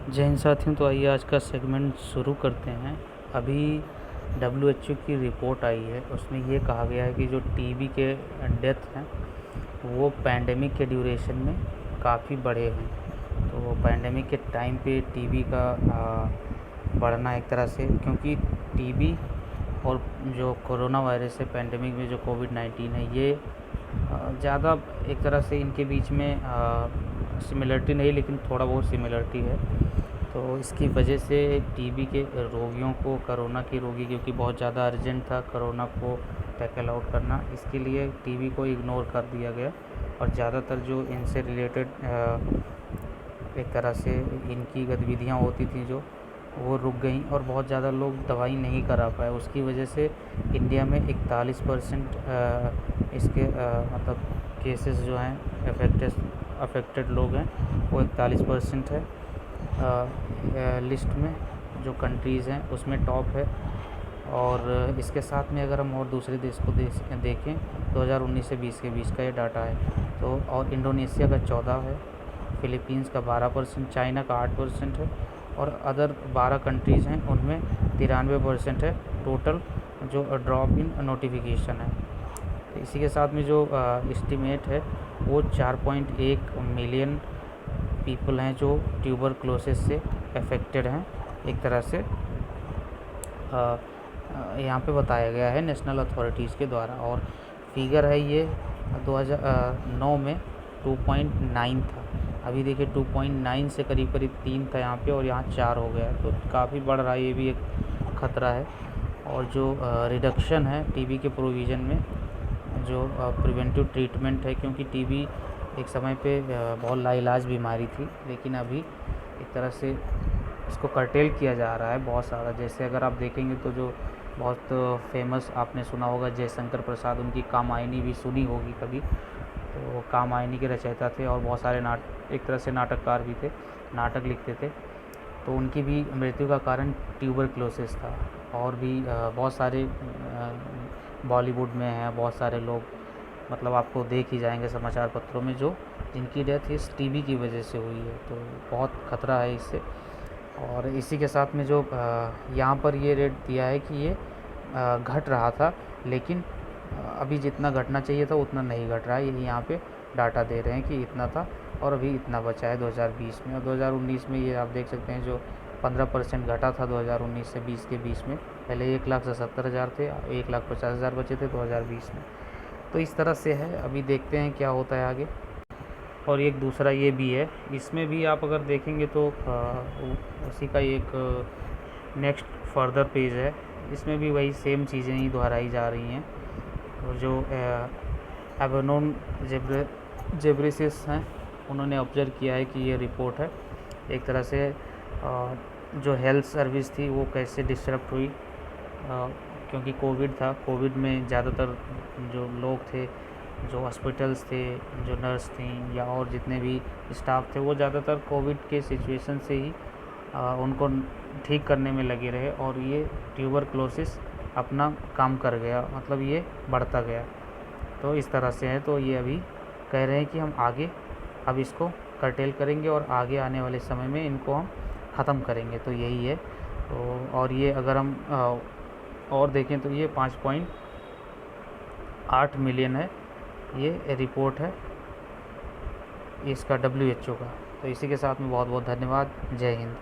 जय हिंद साथियों। तो आइए आज का सेगमेंट शुरू करते हैं। अभी WHO की रिपोर्ट आई है, उसमें ये कहा गया है कि जो टीबी के डेथ हैं वो पैंडेमिक के ड्यूरेशन में काफ़ी बढ़े हैं। तो पैंडेमिक के टाइम पे टीबी का बढ़ना एक तरह से, क्योंकि टीबी और जो कोरोना वायरस है पैंडेमिक में, जो कोविड-19 है, ये ज़्यादा एक तरह से इनके बीच में सिमिलरिटी नहीं, लेकिन थोड़ा बहुत सिमिलरिटी है। तो इसकी वजह से टीबी के रोगियों को, कोरोना के रोगी, क्योंकि बहुत ज़्यादा अर्जेंट था कोरोना को टैकल आउट करना, इसके लिए टीबी को इग्नोर कर दिया गया और ज़्यादातर जो इनसे रिलेटेड एक तरह से इनकी गतिविधियाँ होती थी जो, वो रुक गई और बहुत ज़्यादा लोग दवाई नहीं करा पाए। उसकी वजह से इंडिया में 41% इसके मतलब केसेस जो हैं अफेक्टेड लोग हैं वो 41% है। लिस्ट में जो कंट्रीज़ हैं उसमें टॉप है। और इसके साथ में अगर हम और दूसरे देश को देखें 2019 से 20 के बीच का ये डाटा है। तो और इंडोनेशिया का 14 है, फिलीपींस का 12%, चाइना का 8% है और अदर 12 कंट्रीज़ हैं उनमें 93% है टोटल जो ड्रॉप इन नोटिफिकेशन है। तो इसी के साथ में जो एस्टिमेट है वो 4.1 मिलियन पीपल हैं जो ट्यूबरक्लोसिस से अफेक्टेड हैं एक तरह से, यहाँ पे बताया गया है नेशनल अथॉरिटीज़ के द्वारा। और फिगर है ये 2009 में 2.9 था, अभी देखिए 2.9 से करीब 3 था यहाँ पे और यहाँ 4 हो गया, तो काफ़ी बढ़ रहा है, ये भी एक ख़तरा है। और जो रिडक्शन है टीबी के प्रोविज़न में, जो प्रिवेंटिव ट्रीटमेंट है, क्योंकि टीबी एक समय पे बहुत लाइलाज बीमारी थी, लेकिन अभी एक तरह से इसको कर्टेल किया जा रहा है बहुत सारा। जैसे अगर आप देखेंगे तो जो बहुत फेमस आपने सुना होगा जयशंकर प्रसाद, उनकी कामायनी भी सुनी होगी कभी। तो कामायनी के रचयिता थे और बहुत सारे एक तरह से नाटककार भी थे, नाटक लिखते थे। तो उनकी भी मृत्यु का कारण ट्यूबरक्लोसिस था। और भी बहुत सारे बॉलीवुड में हैं बहुत सारे लोग, मतलब आपको देख ही जाएंगे समाचार पत्रों में, जो जिनकी डेथ इस टीबी की वजह से हुई है। तो बहुत ख़तरा है इससे। और इसी के साथ में जो यहाँ पर ये रेट दिया है कि ये घट रहा था, लेकिन अभी जितना घटना चाहिए था उतना नहीं घट रहा है। ये यहाँ पे डाटा दे रहे हैं कि इतना था और अभी इतना बचा है 2020 में। और 2019 में ये आप देख सकते हैं जो 15% घटा था 2019 से 20 के बीच में। पहले 1,70,000 थे, 1,50,000 बचे थे 2020 में। तो इस तरह से है, अभी देखते हैं क्या होता है आगे। और एक दूसरा ये भी है, इसमें भी आप अगर देखेंगे तो उसी का एक नेक्स्ट फर्दर पेज है, इसमें भी वही सेम चीज़ें ही दोहराई जा रही हैं। और जो एबेनोन जेब्रेसिस हैं, उन्होंने ऑब्जर्व किया है कि ये रिपोर्ट है एक तरह से जो हेल्थ सर्विस थी वो कैसे डिस्टर्ब हुई, क्योंकि कोविड था। कोविड में ज़्यादातर जो लोग थे, जो हॉस्पिटल्स थे, जो नर्स थी या और जितने भी स्टाफ थे, वो ज़्यादातर कोविड के सिचुएशन से ही उनको ठीक करने में लगे रहे और ये ट्यूबरक्लोसिस अपना काम कर गया, मतलब ये बढ़ता गया। तो इस तरह से है। तो ये अभी कह रहे हैं कि हम आगे अब इसको कर्टेल करेंगे और आगे आने वाले समय में इनको हम ख़त्म करेंगे। तो यही है। तो और ये अगर हम और देखें तो ये 5.8 मिलियन है, ये रिपोर्ट है इसका WHO का। तो इसी के साथ में बहुत बहुत धन्यवाद। जय हिंद।